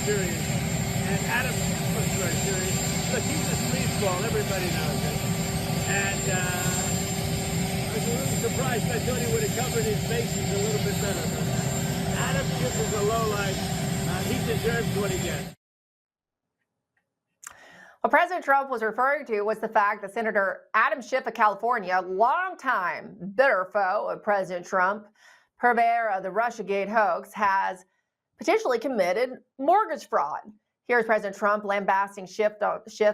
serious. And Adam was very serious. Look, he's a sleazeball. Everybody knows it. And I was a little surprised. I thought he would have covered his bases a little bit better. But Adam Schiff is a lowlife. He deserves what he gets. What President Trump was referring to was the fact that Senator Adam Schiff of California, longtime bitter foe of President Trump, purveyor of the Russiagate hoax, has potentially committed mortgage fraud. Here's President Trump lambasting Schiff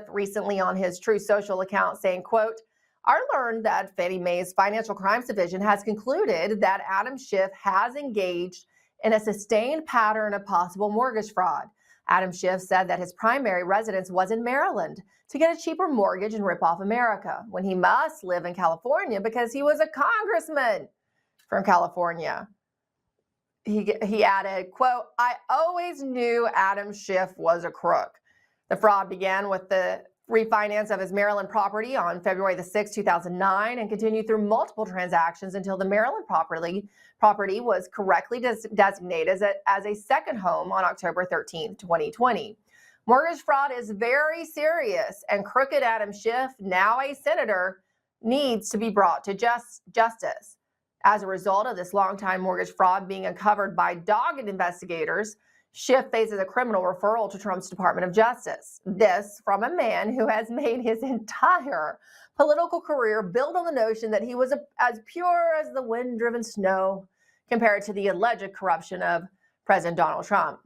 recently on his Truth Social account, saying, quote, "I learned that Fannie Mae's Financial Crimes Division has concluded that Adam Schiff has engaged in a sustained pattern of possible mortgage fraud. Adam Schiff said that his primary residence was in Maryland to get a cheaper mortgage and rip off America, when he must live in California because he was a congressman from California." He added, quote, "I always knew Adam Schiff was a crook." The fraud began with the refinance of his Maryland property on February the 6th, 2009, and continued through multiple transactions until the Maryland property was correctly designated as a second home on October 13th, 2020. Mortgage fraud is very serious, and crooked Adam Schiff, now a senator, needs to be brought to justice. As a result of this longtime mortgage fraud being uncovered by dogged investigators, Schiff faces a criminal referral to Trump's Department of Justice. This from a man who has made his entire political career build on the notion that he was as pure as the wind-driven snow compared to the alleged corruption of President Donald Trump.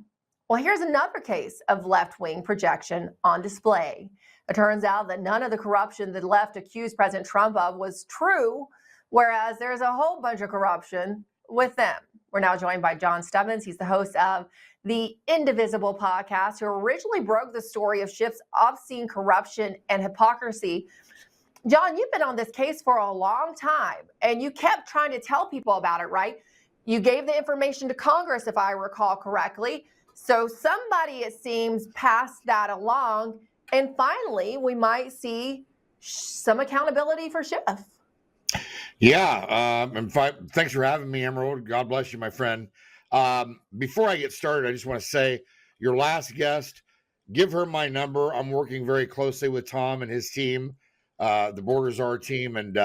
Well, here's another case of left-wing projection on display. It turns out that none of the corruption the left accused President Trump of was true, whereas there's a whole bunch of corruption with them. We're now joined by John Stubbins. He's the host of the Indivisible podcast, who originally broke the story of Schiff's obscene corruption and hypocrisy. John, you've been on this case for a long time, and you kept trying to tell people about it, right? You gave the information to Congress, if I recall correctly. So somebody, it seems, passed that along, and finally, we might see some accountability for Schiff. Yeah, thanks for having me, Emerald. God bless you, my friend. Before I get started, I just want to say your last guest, give her my number. I'm working very closely with Tom and his team, the Borders Our team. And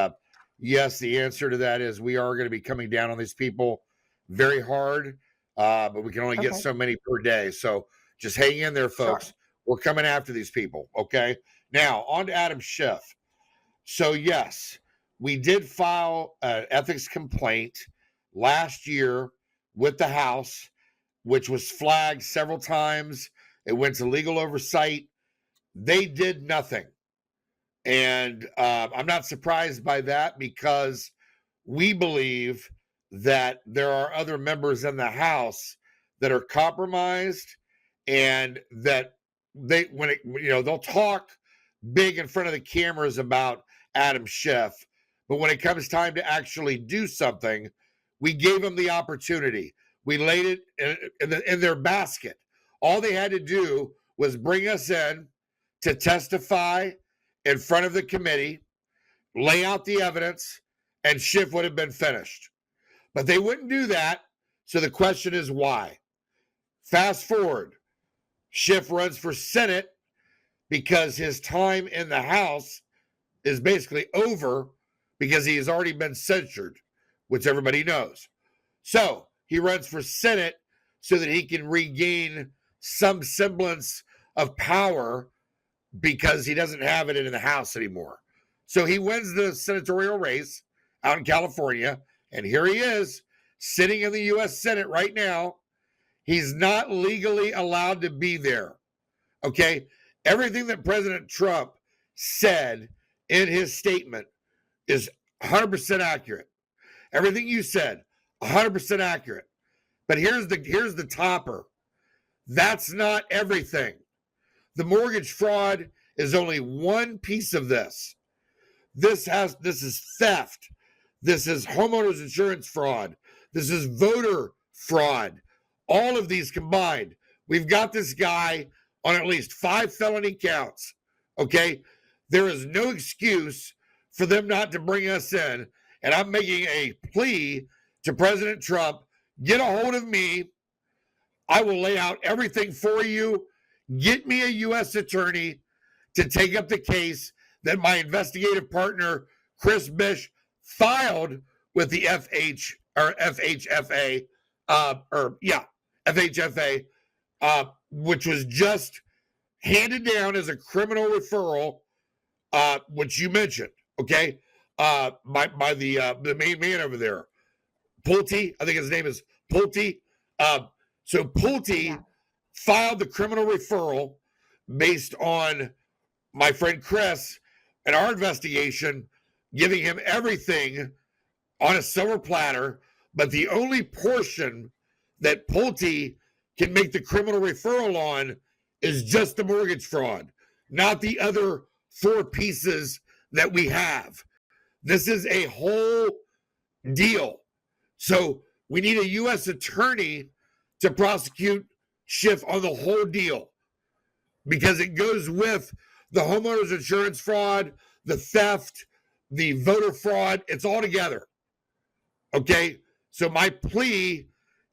yes, the answer to that is we are going to be coming down on these people very hard, but we can only get so many per day. So just hang in there, folks. Sure. We're coming after these people, okay? Now, on to Adam Schiff. So yes, we did file an ethics complaint last year with the House, which was flagged several times. It went to legal oversight. They did nothing. And I'm not surprised by that, because we believe that there are other members in the House that are compromised, and that they'll talk big in front of the cameras about Adam Schiff, but when it comes time to actually do something, we gave them the opportunity. We laid it in their basket. All they had to do was bring us in to testify in front of the committee, lay out the evidence, and Schiff would have been finished. But they wouldn't do that, so the question is why? Fast forward, Schiff runs for Senate because his time in the House is basically over, because he has already been censured, which everybody knows. So he runs for Senate so that he can regain some semblance of power, because he doesn't have it in the House anymore. So he wins the senatorial race out in California, and here he is sitting in the U.S. Senate right now. He's not legally allowed to be there, okay? Everything that President Trump said in his statement is 100% accurate. Everything you said, 100% accurate. But here's the topper. That's not everything. The mortgage fraud is only one piece of this. This is theft. This is homeowners insurance fraud. This is voter fraud. All of these combined. We've got this guy on at least 5 felony counts, okay? There is no excuse for them not to bring us in. And I'm making a plea to President Trump, get a hold of me. I will lay out everything for you. Get me a U.S. attorney to take up the case that my investigative partner, Chris Bish, filed with the FHFA, FHFA, which was just handed down as a criminal referral, which you mentioned, okay, by the main man over there, Pulte. I think his name is Pulte. So Pulte filed the criminal referral based on my friend Chris and our investigation, giving him everything on a silver platter. But the only portion that Pulte can make the criminal referral on is just the mortgage fraud, not the other 4 pieces that we have. This is a whole deal. So we need a U.S. attorney to prosecute Schiff on the whole deal, because it goes with the homeowners insurance fraud, the theft, the voter fraud. It's all together. Okay? So my plea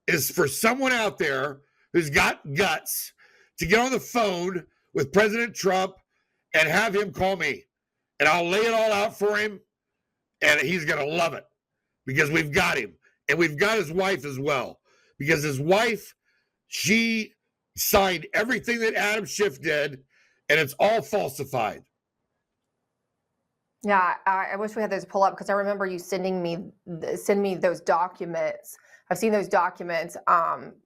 is for someone out there who's got guts to get on the phone with President Trump and have him call me. And I'll lay it all out for him, and he's going to love it, because we've got him. And we've got his wife as well, because his wife, she signed everything that Adam Schiff did, and it's all falsified. Yeah, I wish we had those pull up, because I remember you send me those documents. I've seen those documents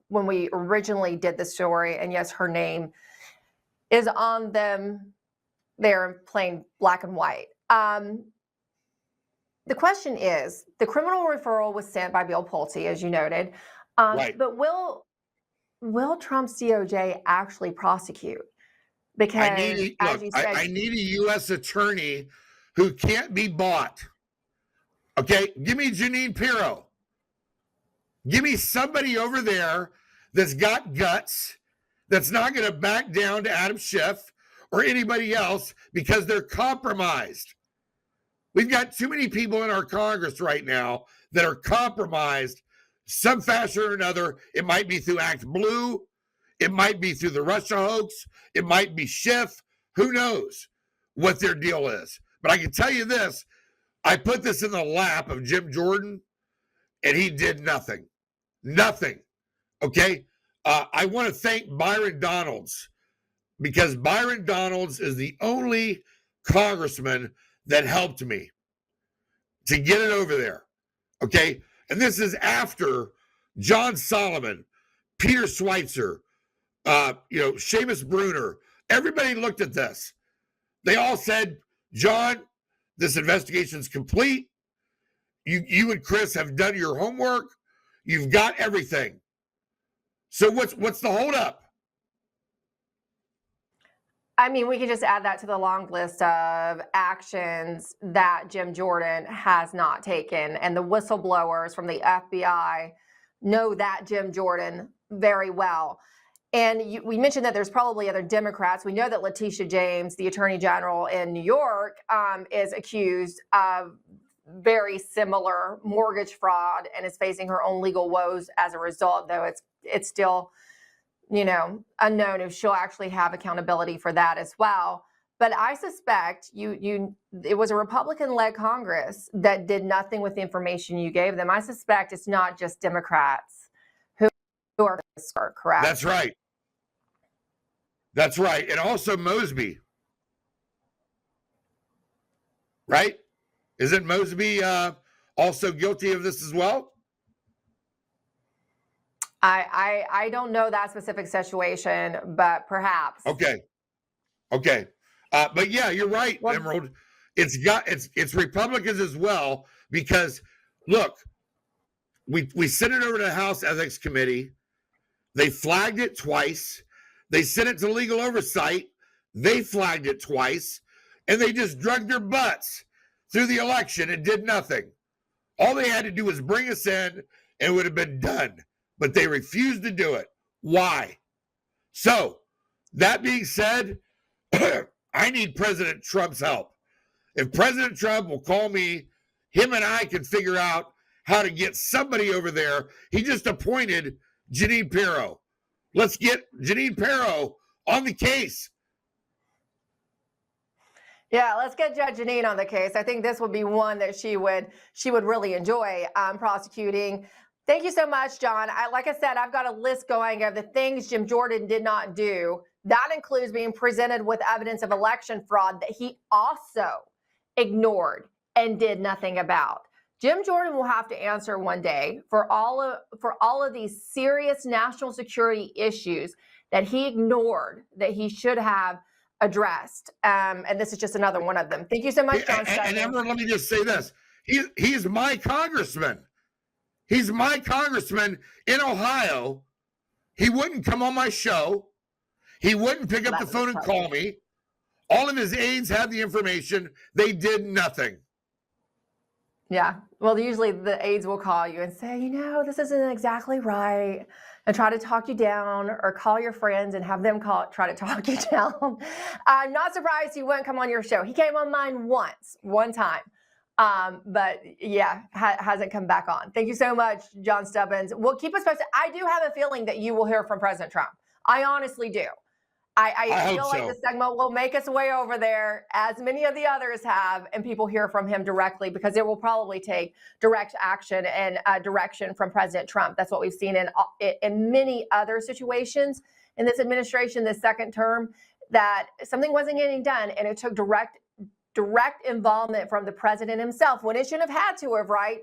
when we originally did the story, and yes, her name is on them there in plain black and white. The question is, the criminal referral was sent by Bill Pulte, as you noted, Right. but will Trump's DOJ actually prosecute? Because, I need a U.S. attorney who can't be bought. Okay, give me Jeanine Pirro. Give me somebody over there that's got guts, that's not going to back down to Adam Schiff or anybody else because they're compromised. We've got too many people in our Congress right now that are compromised some fashion or another. It might be through Act Blue. It might be through the Russia hoax. It might be Schiff. Who knows what their deal is? But I can tell you this. I put this in the lap of Jim Jordan, and he did nothing. Nothing. Okay? I want to thank Byron Donalds, because Byron Donalds is the only congressman that helped me to get it over there. Okay? And this is after John Solomon, Peter Schweitzer, Seamus Bruner. Everybody looked at this. They all said, John, this investigation's complete. You and Chris have done your homework. You've got everything. So what's the holdup? I mean, we can just add that to the long list of actions that Jim Jordan has not taken. And the whistleblowers from the FBI know that Jim Jordan very well. And we mentioned that there's probably other Democrats. We know that Letitia James, the Attorney General in New York, is accused of very similar mortgage fraud and is facing her own legal woes as a result, though it's still, unknown if she'll actually have accountability for that as well. But I suspect it was a Republican-led Congress that did nothing with the information you gave them. I suspect it's not just Democrats who are correct. That's right. That's right. And also Mosby. Right? Isn't Mosby also guilty of this as well? I don't know that specific situation, but perhaps. Okay. But yeah, you're right, Emerald. It's Republicans as well, because look, we sent it over to the House Ethics Committee. They flagged it twice. They sent it to legal oversight. They flagged it twice, and they just drugged their butts through the election and did nothing. All they had to do was bring us in, and it would have been done. But they refused to do it. Why? So, that being said, I need President Trump's help. If President Trump will call me, him and I can figure out how to get somebody over there. He just appointed Jeanine Pirro. Let's get Janine Pirro on the case. Yeah, let's get Judge Janine on the case. I think this would be one that she would really enjoy prosecuting. Thank you so much, John. Like I said, I've got a list going of the things Jim Jordan did not do. That includes being presented with evidence of election fraud that he also ignored and did nothing about. Jim Jordan will have to answer one day for all of these serious national security issues that he ignored, that he should have addressed. And this is just another one of them. Thank you so much, John. And everyone, let me just say this. He's my congressman. He's my congressman in Ohio. He wouldn't come on my show. He wouldn't pick up the phone and call me. All of his aides had the information. They did nothing. Yeah. Well, usually the aides will call you and say, you know, this isn't exactly right, and try to talk you down, or call your friends and have them try to talk you down. I'm not surprised he wouldn't come on your show. He came on mine one time. But yeah, hasn't come back on. Thank you so much, John Stubbins. Well, keep us posted. I do have a feeling that you will hear from President Trump. I honestly do. I feel like the segment will make its way over there, as many of the others have, and people hear from him directly, because it will probably take direct action and direction from President Trump. That's what we've seen in many other situations in this administration, this second term, that something wasn't getting done, and it took direct involvement from the president himself, when it shouldn't have had to have, right?